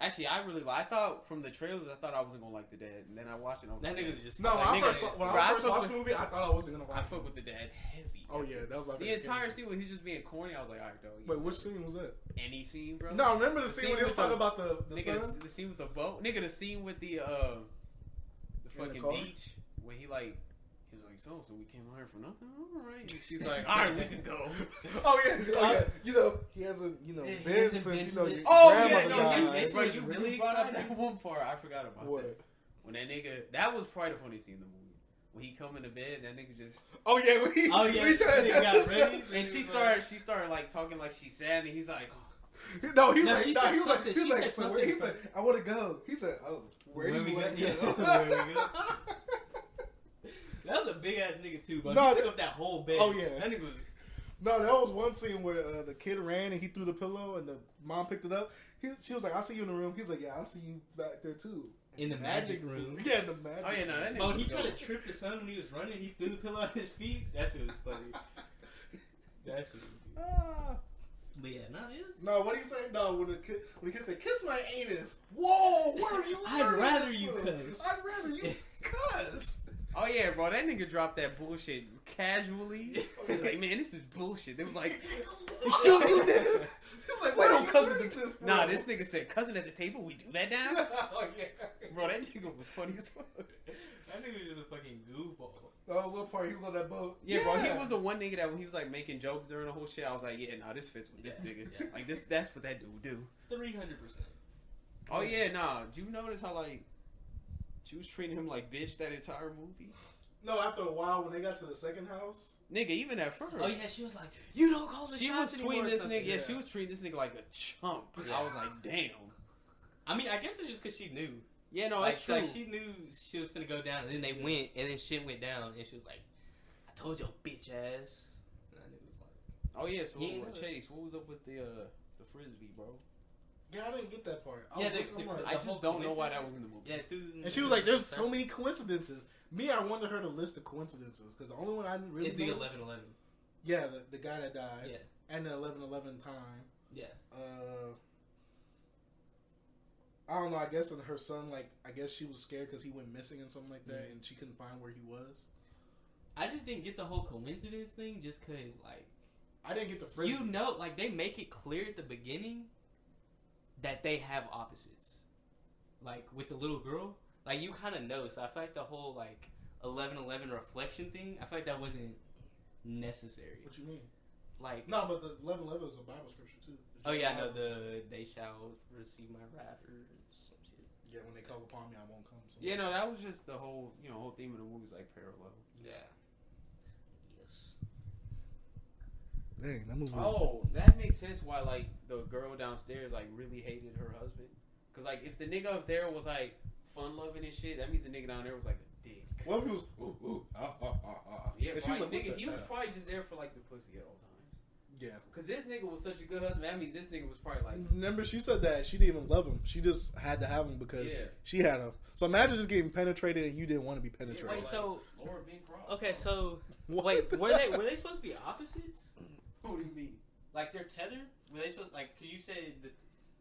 Actually, I thought from the trailers, I thought I wasn't gonna like the dad. And then I watched it and I was That like, nigga was just No, when I nigga first, is- when Bro, I I first fuck watched with- the movie, I thought I wasn't gonna I like fuck it. with the dad heavy. Oh yeah, that was my The favorite entire scene. scene when he's just being corny, I was like, alright, dog. Wait, which scene was that? Any scene, bro? No, remember the The scene scene when he was with talking the- about the Nigga, son? the scene with the boat. Nigga, the scene with the fucking car? beach when he was like, so we came out here for nothing? Alright. And she's like, alright, we can go. Oh yeah. You know, he hasn't, Yeah, been he hasn't since, been you know, to your it. Oh, yeah, grandmother no, died. Jason bro, was you really brought up excited. that one part. I forgot about What? that. When that nigga, that was probably the funniest scene in the movie. When he come into bed, that nigga just, Oh yeah, when he, Oh yeah, when he tried to he dress got his ready. son. and she started like talking like she's sad, and he's like, No, he's No, like, she no, said he was like, something. he was She like, said so where, something. he said, I want to go. He said, oh, where do Where you we want to go? go? Yeah, where we go? That was a big ass nigga too, but No, he took up that whole bed. Oh, yeah. That nigga was. No, that was one scene where the kid ran and he threw the pillow and the mom picked it up. She was like, I'll see you in the room. He was like, yeah, I'll see you back there too. In the magic room. Yeah, in the magic oh yeah, no, that nigga. But when he was tried dope. to trip the son when he was running, he threw the pillow at his feet. That shit was funny. That shit was good. Ah. But yeah, nah, it. No, what he say? No, when the kid said, kiss my anus. Whoa, where are you I'd learning rather this you from? cuss. I'd rather you cuss. Oh yeah, bro, that nigga dropped that bullshit casually. He's like, man, this is bullshit. It was like, He was like, we where don't you cousin learning the this from? Nah, this nigga said, cousin at the table, we do that now? Oh yeah. Bro, that nigga was funny as fuck. That nigga was just a fucking goofball. That was one part. He was on that boat. Yeah, bro, he was the one nigga that when he was like making jokes during the whole shit, I was like, yeah, nah, this fits with this Yeah, nigga. yeah. Like that's what that dude would do. 300%. Oh yeah, nah. Did you notice how like she was treating him like bitch that entire movie? No, after a while, when they got to the second house. Nigga, even at first. Oh yeah, she was like, "You don't call the She shots was anymore." treating or this something. nigga. Yeah, Yeah. she was treating this nigga like a chump. Yeah. I was like, damn. I mean, I guess it's just because she knew. Yeah, no, like, that's true. like she knew she was finna go down, and then they went, and then shit went down, and she was like, "I told your bitch ass." And that nigga was like, Oh yeah, so He ain't know. Chase, what was up with the frisbee, bro? Yeah, I didn't get that part. Yeah, I I just don't know why that was in the movie. "Yeah, dude." and she was like, "There's so many coincidences." Me, I wanted her to list the coincidences because the only one I really It's the noticed- 11/11. Yeah, the guy that died. Yeah, And the 11/11 time. yeah. I don't know. I guess her son, like, I guess she was scared because he went missing and something like that, Mhm. and she couldn't find where he was. I just didn't get the whole coincidence thing, just cause like I didn't get the frisbee. you know, like they make it clear at the beginning that they have opposites. Like with the little girl, like you kind of know. So I feel like the whole like 11/11 reflection thing, I feel like that wasn't necessary. What you mean? Like, No, but the 11/11 is a Bible scripture too. oh yeah, I know they shall receive my wrath or some shit. Yeah, when they call upon me, I won't come. So. Yeah, no, that was just the whole whole theme of the movie is like parallel. Yeah. Yes. Dang, that movie. Oh, that makes sense why like the girl downstairs like really hated her husband. Cause like if the nigga up there was like fun loving and shit, that means the nigga down there was like a dick. What if he was? Ooh, ooh, ah, ah, ah, ah. Yeah, And she probably, was like, nigga, what he the was F? probably just there for like the pussy at all times. Yeah. Cause this nigga was such a good husband. That means this nigga was probably like, Remember, she said that she didn't even love him. She just had to have him because Yeah. she had him. So imagine just getting penetrated and you didn't want to be yeah, penetrated. Wait, like, so- Lord being crossed. Okay, so What? wait, were they supposed to be opposites? What do you mean? Like they're tethered? Were they supposed like? Cause you said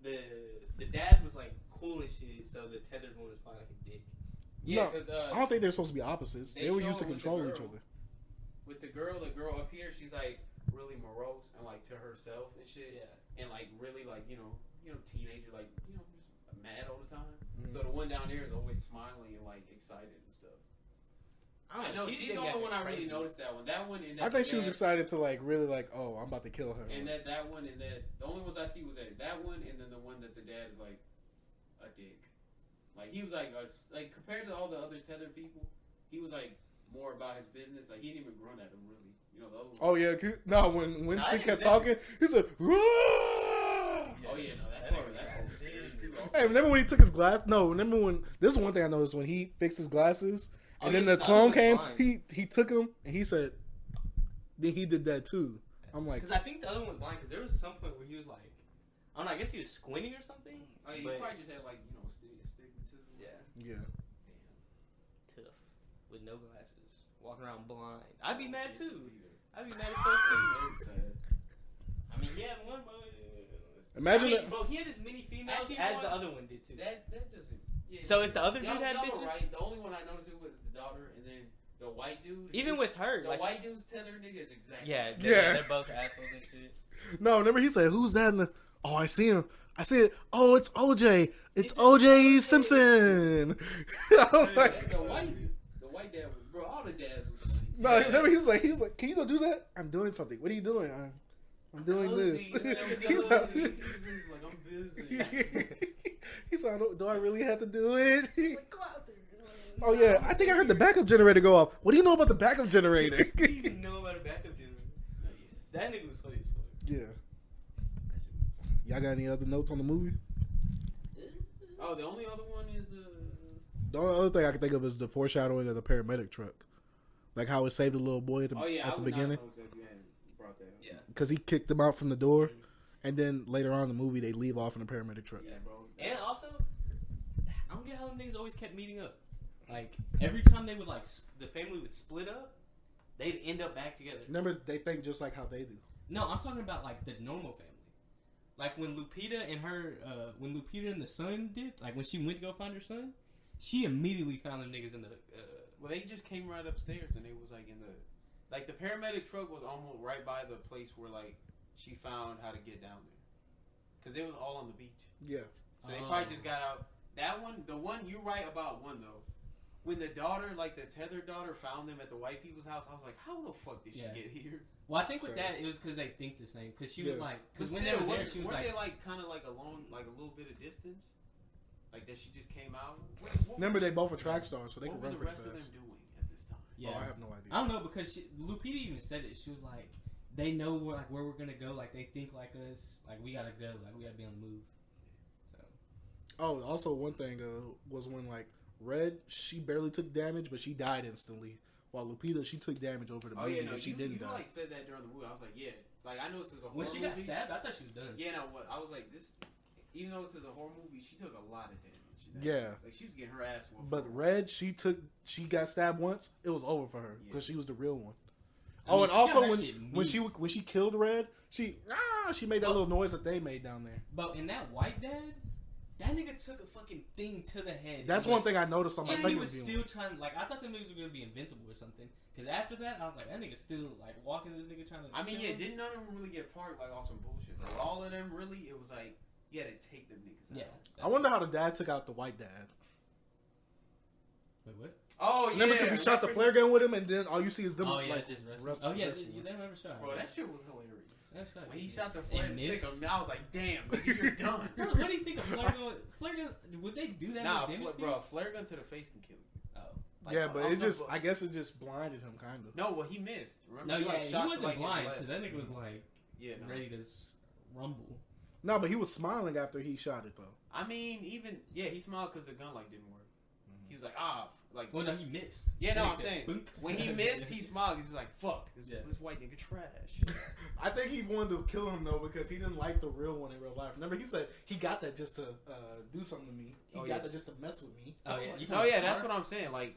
the dad was like cool and shit, so the tethered one was probably like a dick. Yeah, No, because I don't think they're supposed to be opposites. They were used to show it with the control each girl. other. With the girl up here, she's like really morose and like to herself and shit. Yeah. And like really like teenager like just mad all the time. Mhm. So the one down there is always smiling and like excited and stuff. I know she she's did the that only one I crazy. really noticed that one. That one and I that. think she was that- excited to like really like, oh, I'm about to kill her. And that one and that the only ones I see was that one and then the one that the dad is like a dick. Like he was like compared to all the other tethered people, he was like more about his business. Like he didn't even grunt at him really. The other Oh yeah, no. When Winston didn't kept think talking, he said, "Rah!" Oh yeah, no, that part was scary too. Hey, remember when he took his glass? No, remember when? This is one thing I noticed when he fixed his glasses, Oh, and yeah, then the the other clone was came. blind. He took him and he said, then he did that too. I'm like, Because I think the other one was blind. Because there was some point where he was like, I don't know. I guess he was squinting or something. Oh, yeah, he but- probably just had like stigma. Yeah. Yeah. Tough. With no glasses. Walking around blind. I'd be mad too. I'd be mad as fuck too. I mean, yeah, one. Imagine I mean, that. bro, he had as many females Actually, as you know the what? other one did too. That doesn't. Yeah, So if the other dude y'all had were bitches, right. The only one I noticed it was the daughter, and then the white dude. even with her, the like, white dude's tether nigga is exactly. yeah, Yeah. they're both assholes and shit. No, remember he said, "Who's that?" In the, oh, I see him. I see it. Oh, it's OJ. It's OJ Simpson. I was like, the white dad was, bro. All the dads was funny. no. Yeah. Remember he was like, "Can you go do that?" I'm doing something. What are you doing? I'm doing this. He was He's like, I'm busy. He's like, "Do I really have to do it?" Go out there. Oh yeah, I think I heard the backup generator go off. What do you know about the backup generator? You didn't know about a backup generator. That nigga was funny as fuck. Yeah. Y'all got any other notes on the movie? Oh, the only other one is The only other thing I can think of is the foreshadowing of the paramedic truck, like how it saved the little boy at the, oh yeah, at the I would beginning, not notice that you hadn't brought that up. Yeah. because he kicked him out from the door, and then later on in the movie they leave off in a paramedic truck. Yeah, bro. And also, I don't get how them niggas always kept meeting up. Like, every time they would, like, the family would split up, they'd end up back together. Remember, they think just like how they do. No, I'm talking about, like, the normal family. Like, when Lupita and the son did, like, when she went to go find her son, she immediately found them niggas in the, Well, they just came right upstairs, and it was like in the, like the paramedic truck was almost right by the place where like she found how to get down there, because it was all on the beach. Yeah. So they probably just got out. That one, the one you right about one though. When the daughter, like the tethered daughter, found them at the white people's house, I was like, how the fuck did she get here? Well, I think with Sorry. that, it was because they think the same. Because she was like, because But when still, they were there, she was weren't like, they like kind of like a long, like a little bit of distance, like that she just came out. Remember, they both are track stars, so they what can were run the pretty rest fast. of them doing at this time? yeah. Oh, I have no idea. I don't know because Lupita even said it. She was like, they know where we're gonna go. Like they think like us. Like we gotta go. Like we gotta be on the move. So. Oh, also one thing was when like Red, she barely took damage, but she died instantly. While Lupita, she took damage over the movie, and she didn't you die. like said that during the movie. I was like, yeah, like I know this is a horror When she movie. got stabbed, I thought she was done. Yeah, no, what I was like, this, even though this is a horror movie, she took a lot of damage. Yeah. Like she was getting her ass whooped. But Red, she got stabbed once. It was over for her because she was the real one. I mean, and she also got her shit when she killed Red, she made that little noise that they made down there. But in that white dad, that nigga took a fucking thing to the head. That's one thing I noticed on my And he second was viewing. still trying, like, I thought the niggas were gonna be invincible or something. Because after that, I was like, that nigga still, like, walking this nigga trying to. I mean, kill yeah, him. didn't none of them really get parked like on some bullshit? Like, all of them really, it was like you had to take them niggas out. Yeah. I wonder how the dad took out the white dad. Wait, what? Oh yeah. Remember because he shot the flare gun with him, and then all you see is them. Oh, yeah, like, it's just wrestling. wrestling. Oh, yeah, they never shot. Bro, that shit was hilarious. That shot. When he shot the flare And stick missed. him, I was like, damn, nigga, you're done. Bro, what do you think of flare gun? Would they do that? Nah, with damage to you? bro, flare gun to the face can kill you. Oh. Like, Yeah, but on it some just, bu- I guess it just blinded him, kind of. No, well, he missed. Remember? No, yeah, like, he shot, wasn't like, his blind leg. because that nigga was like Yeah, no. ready to rumble. No, but he was smiling after he shot it, though. I mean, even he smiled because the gun like didn't work. He was like, like. Well, no, he missed. Yeah, no, He I'm said, saying "Boink." when he missed, he smiled. He was like, "Fuck, this white nigga trash." I think he wanted to kill him, though, because he didn't like the real one in real life. Remember, he said he got that just to do something to me. He got that just to mess with me. Oh, yeah. You No, talking yeah, about that's Clark? what I'm saying. Like,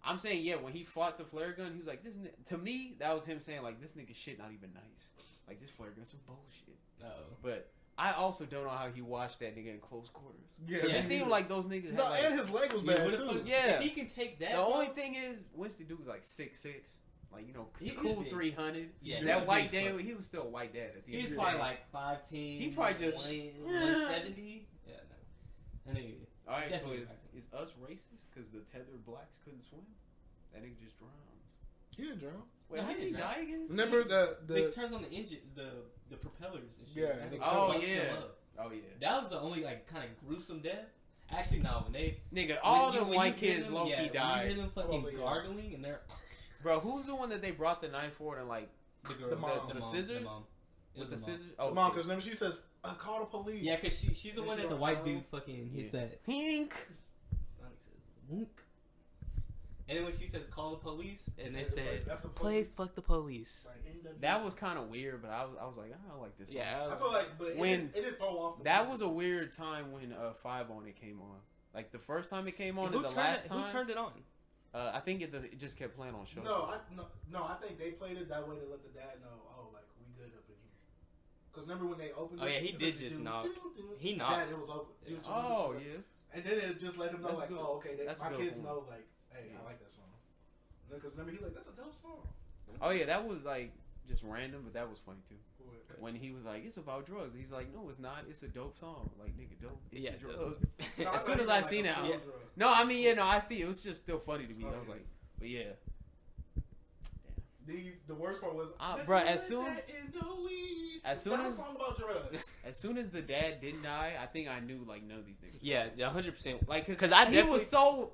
I'm saying, yeah, when he fought the flare gun, he was like, to me, that was him saying, like, this nigga shit not even nice. Like, this flare gun's some bullshit. Uh-oh. But I also don't know how he watched that nigga in close quarters. Yeah, Because it seemed like those niggas had, No, like, and his leg was Yeah, bad, what the too. fuck- Yeah. If he can take that, the bro, only thing is, Winston dude was like 6'6". Like, you know, He cool could be. 300. Yeah, that he white big as dad, fuck. he was still a white dad at the end He's of the probably day. like 5'10". He probably just- 170. Yeah, no. And he, All right, so definitely is us racist because the tethered blacks couldn't swim? That nigga just drowned. He didn't drown. Wait, No, how he did he didn't die again? Remember the it turns on the engine, the propellers and shit. Yeah, and they it Oh, fucks them yeah. up. Oh yeah, That was the only like kind of gruesome death. Actually, no. When they nigga, all when you- them when white you hear kids them- low yeah, key when you died. hear them fucking Oh, yeah. gargling and they're Bro, who's the one that they brought the knife for and like the girl, The mom. the mom, scissors? The mom. It with was the the mom. scissors? the Oh, mom, because remember she says, call the police. Yeah, because she's the And one she's that the like, white dude fucking hits that. Hink. Alex says, "Wink." And then when she says call the police, and they Yeah, said it's F the play police. fuck the police. Like, NW. That was kind of weird, but I was like, I like this. Yeah, I feel like, but When- it didn't throw off the That movie. was a weird time when 5 on it came on. Like the first time it came on, Who and the turned last it, time. Who turned it on? I think it just kept playing on show. No, I think they played it that way to let the dad know, oh, like we good up in here. Because remember when they opened Oh it? yeah, he it's did like, just knock. He knocked. Dad, it was open. It was Oh just- yeah. And then it just let him know, That's like, good. oh, okay, That's my good kids point. know, like, hey, I like that song. Because remember, he's like, that's a dope song. Oh yeah, that was like just random, but that was funny too. What? When he was like, "It's about drugs," he's like, "No, it's not. It's a dope song. Like nigga, dope. It's Yeah, a drug." dope. No, As thought soon he as was I like seen a it, cool I- drug. No, I mean, I see. It was just still funny to me. Oh, I was yeah. like, but yeah. The worst part was, Bruh, let's as let soon- that in the weed. as It's soon not as- a song about drugs. As soon as the dad didn't die, I think I knew like none of these niggas. Yeah, 100%. Like, cause 'Cause I he definitely- was so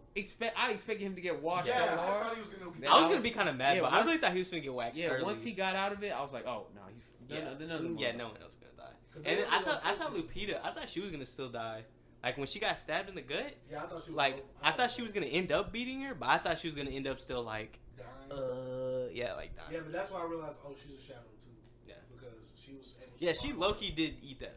I expected him to get washed Yeah, so I hard. thought he was gonna. Yeah, I was I gonna was- be kind of mad, yeah, but I once- really thought he was gonna get waxed. Yeah, early. once he got out of it, I was like, oh no, he's none of them. Yeah, no one else gonna die. 'Cause And they then were I thought like Lupita, I thought she was gonna still die. Like when she got stabbed in the gut, Yeah, I thought she was. like I thought she was gonna end up beating her, but I thought she was gonna end up still like, dying. yeah, like dying. Yeah, but that's why I realized, oh, she's a shadow too. Yeah. Because she was. Able to Yeah, she survive. low-key did eat that.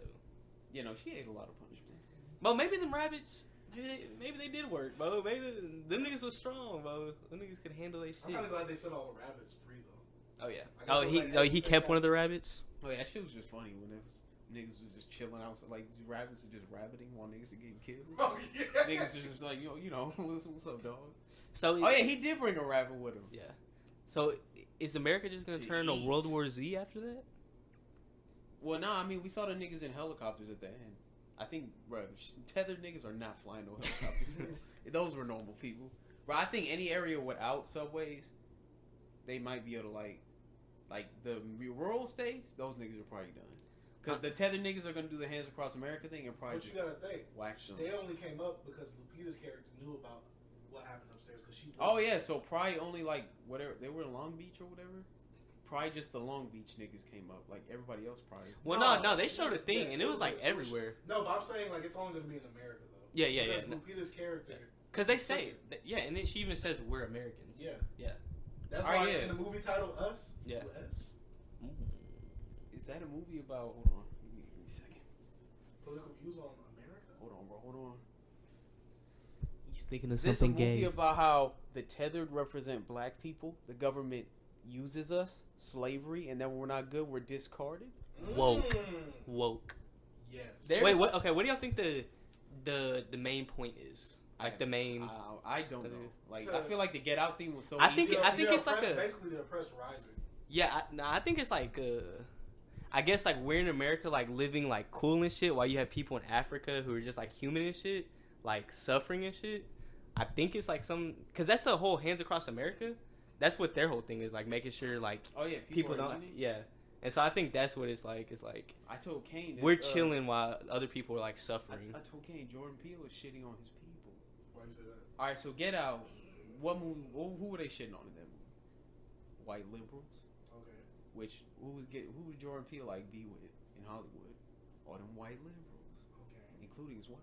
You know, she ate a lot of punishment. But maybe them rabbits, maybe they did work, bro. Maybe them niggas was strong, bro. Them niggas could handle their I'm shit. kind of glad they set all the rabbits free though. Oh yeah. I guess Oh it was he like oh he everything kept one that- of the rabbits. Oh yeah, that shit was just funny when it was niggas was just chilling outside, like these rabbits are just rabbiting while niggas are getting killed. Oh yeah. Niggas are just like, yo, you know, what's up, dog? So Oh yeah, he did bring a rabbit with him. yeah. So is America just gonna To turn to eat. World War Z after that? Well, nah, I mean, we saw the niggas in helicopters at the end. I think, bro, tethered niggas are not flying no helicopters. Those were normal people. Bro, I think any area without subways, they might be able to, like the rural states, those niggas are probably done. Because the tethered niggas are going to do the Hands Across America thing and probably But you just gotta think, wax them. they only came up because Lupita's character knew about what happened upstairs because she. Oh, yeah, so probably only, like, whatever, they were in Long Beach or whatever. Probably just the Long Beach niggas came up. Like, everybody else probably. Well, no, they showed a thing, and it was like everywhere. No, but I'm saying like it's only gonna be in America though. Yeah, yeah, because yeah. Lupita's character. Because they is say, taken. yeah, and then she even says we're Americans. Yeah. Yeah. That's Alright, why yeah. in the movie title Us. Yeah. US. Is that a movie about. Hold on. Give me a second. Political views on America. Hold on, bro. Hold on. He's thinking of Is this a something movie gay. about how the tethered represent black people? The government uses us, slavery, and then when we're not good, we're discarded. Woke. Mm. Woke. Yes. There's- Wait, what? Okay, what do y'all think the main point is? Like the main. I don't know. Like, I feel like the Get Out theme was so. I think easy. it's like a. basically the oppressed rising. Yeah, I think it's like I guess like we're in America like living like cool and shit while you have people in Africa who are just like human and shit, like suffering and shit. I think it's like because that's the whole Hands Across America. That's what their whole thing is, like making sure like Oh yeah, people are don't. learning. Yeah, and so I think that's what it's like. It's like I told Kane we're chilling while other people are like I suffering. told Kane Jordan Peele is shitting on his people. Why you say that? All right, so Get Out. What movie? Who were they shitting on in that movie? White liberals. Okay. Which who was Jordan Peele like be with in Hollywood? All them white liberals, Okay. including his wife.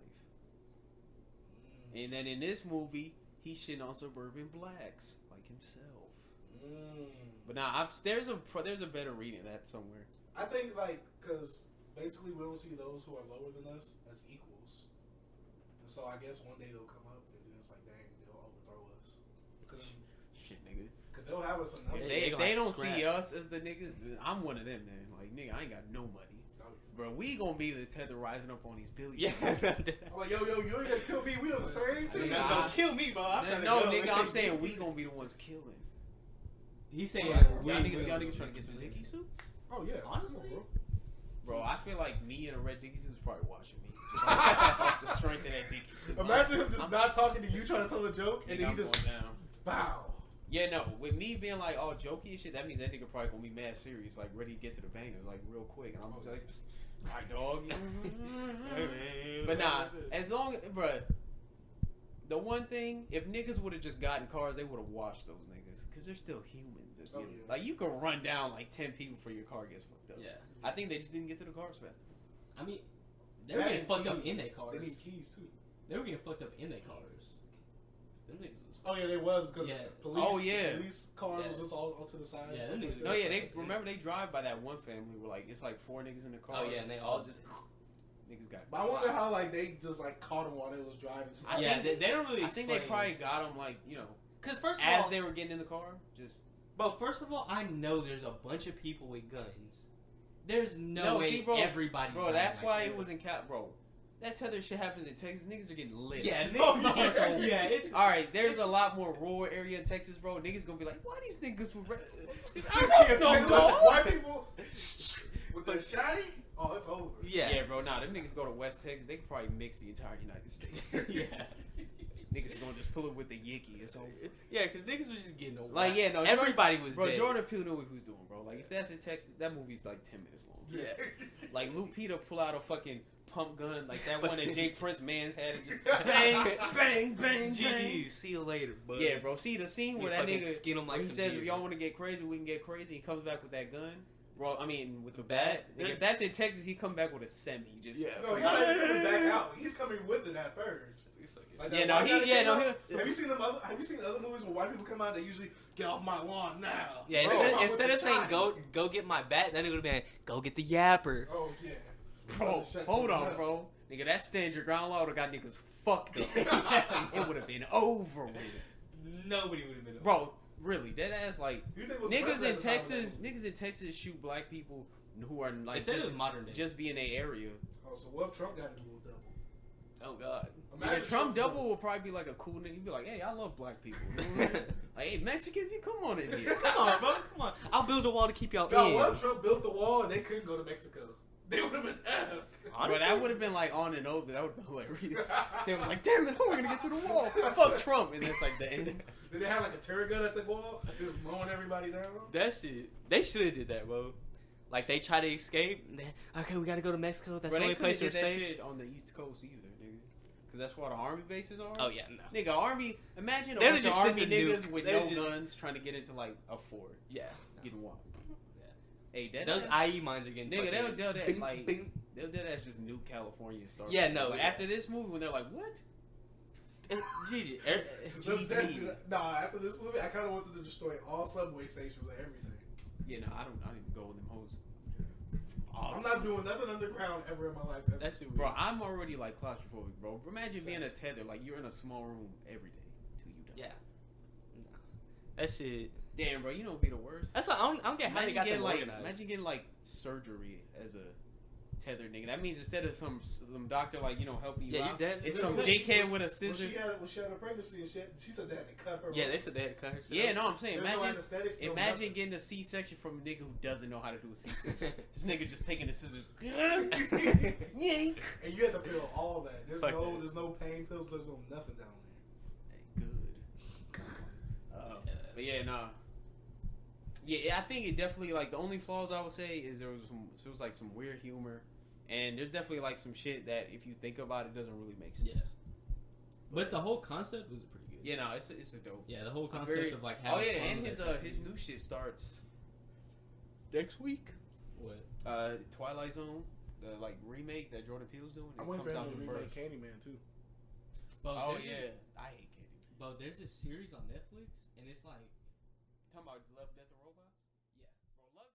And then in this movie, he's shitting on suburban blacks like himself. But now there's a better reading of that somewhere. I think like because basically we don't see those who are lower than us as equals, and so I guess one day they'll come up and then it's like, dang, they'll overthrow us Shit, nigga. because they'll have us enough. If they they, gonna, like, don't scrap. see us as the niggas, I'm one of them. Then like nigga, I ain't got no money, bro. We gonna be the tether rising up on these billions. Yeah. I'm like, yo, you ain't gonna kill me. We on the same team. Nah. Don't kill me, bro. I'm trying to No, go. nigga, I'm saying we gonna be the ones killing. He's saying Right. we Y'all will. niggas trying to get some dicky suits? Oh yeah, Honestly? Come on, Bro, I feel like me in a red dicky suit is probably watching me. Just off the strength of that dicky suit. bro. Imagine him just I'm- not talking to you, trying to tell a joke, and Nigga, then I'm he just going down. bow. Yeah, no, with me being like all jokey and shit, that means that nigga probably gonna be mad serious, like ready to get to the bangers, like real quick. And I'm just like, hi dog. But nah, as long, bruh, the one thing, if niggas would have just gotten cars, they would have washed those niggas, cause they're still humans. At the Oh, end. yeah. Like you could run down like 10 people before your car gets fucked up. Yeah. I think they just didn't get to the cars fast enough. I mean, they were getting fucked up in their They cars. need keys too. They were getting fucked up in their cars. Them niggas was. Oh yeah, they was because Yeah. police. Oh, yeah. Police cars Yeah. was just all to the side. Yeah, stuff them like niggas- that. No, yeah, they remember they drive by that one family where like it's like 4 niggas in the car. Oh, yeah, and they all just Niggas got. But I wonder how like they just like caught him while they was driving. Just, They don't really. I think they probably got him like Because first of as all, they were getting in the car. Just but first of all, I know there's a bunch of people with guns. There's no way see, bro, everybody's. bro. That's like why that. it was in Cap, bro. That tether shit happens in Texas. Niggas are getting lit. Yeah, It's all right. There's a lot more rural area in Texas, bro. Niggas gonna be like, why these niggas were? I don't know, bro. White people with the shotty. Oh, it's over. Yeah, bro. Nah, them niggas go to West Texas. They could probably mix the entire United States. Yeah. Niggas gonna just pull it with the yicky. It's over. Yeah, because niggas was just getting over. Like, yeah, no. Everybody was Bro, dead. Jordan Peele knew what he was doing, bro. Like, if that's in Texas, that movie's like 10 minutes long. Yeah. Like, Lupita pull out a fucking pump gun, like that one that Jay Prince Man's had, and just bang, bang, bang, bang. GG, see you later, bud. Yeah, bro. See the scene where that nigga, skin him like where he some says, deer, if y'all bro. want to get crazy, we can get crazy. He comes back with that gun. Bro, I mean, with the bat. There's- If that's in Texas, he come back with a semi. Just No, he's not even coming back out. He's coming with it at first. Like Yeah, that no, white guy he- that yeah, came no, out. he- Have you seen other movies where white people come out? They usually get off my lawn now. Yeah, Bro, instead with of the saying shotty. go get my bat, then it would have been go get the yapper. Oh yeah. Bro, Shut hold your on, mouth. bro. Nigga, that stand your ground law would have got niggas fucked up. It would have been over with. Nobody would have been. Bro, really, that ass like You think it was niggas president in at the time of Texas. that? Niggas in Texas shoot black people who are They like said it was just, modern day. just be in their area. Oh, so what if Trump got a little double? Oh God. Yeah, Imagine Trump Trump's double will probably be like a cool nigga. He'd be like, "Hey, I love black people." Like, hey, Mexicans, you come on in here. Come on, bro. Come on. I'll build a wall to keep y'all No, in. what if Trump built the wall and they couldn't go to Mexico? They would have been F. Bro, that would have been like on and over. That would have been hilarious. They was like, "Damn it, how are we gonna get through the wall? Fuck Trump!" And it's like the end. Did they have like a terror gun at the wall, just mowing everybody down? That shit. They should have did that, bro. Like they try to escape. And okay, we gotta go to Mexico. That's Bro, the they only couldn't place we're did that safe. shit on the East Coast either, nigga. Cause that's where the army bases are. Oh yeah, no. Nigga, army. Imagine a They bunch would've of just army sent the niggas nuke. with They no would've just- guns trying to get into like a fort, Yeah. getting wild. Yeah. Hey, that Those IE mines are getting. nigga, fucking they'll that bing, like bing. they'll do that as just New California start. Yeah, no, Like yeah. after this movie, when they're like, what? GG. That's definitely- Nah, after this movie, I kind of wanted to destroy all subway stations and everything. Yeah, no, I don't even go in them hoes. I'm not doing nothing underground ever in my life. Ever. That shit. Bro, I'm already like claustrophobic, bro. Imagine being a tether, like you're in a small room every day till you die. Yeah. No. That shit. Damn, bro, you know what'd be the worst? That's why I don't get how they got them like organized. imagine getting like surgery as a tether nigga. That means instead of some doctor like helping you Yeah, you out, dead. it's Yeah, some when dickhead with a When scissor. she had a pregnancy and shit, she said they had to cut her. Yeah, they said they had to cut her shit. Yeah, off. no, I'm saying There's no imagine anesthetics, no imagine nothing. getting a C-section from a nigga who doesn't know how to do a C-section. This nigga just taking the scissors. Yank. And you had to feel all that. There's Fuck no, that. there's no pain pills. There's no nothing down there. Good. But yeah, nah. Yeah, I think it definitely like the only flaws I would say is there was like some weird humor, and there's definitely like some shit that if you think about it doesn't really make sense. Yeah. But the whole concept was pretty good. Yeah, no, it's a dope. Yeah, the whole I'm concept very- of like Oh having yeah, fun and with his that his new shit starts next week. What? Twilight Zone, the like remake that Jordan Peele's doing. I It went for comes him out to the remake first. Candyman too. But Oh there's yeah, I hate Candy. But there's this series on Netflix, and it's like Talking about Love, Death, and Robots.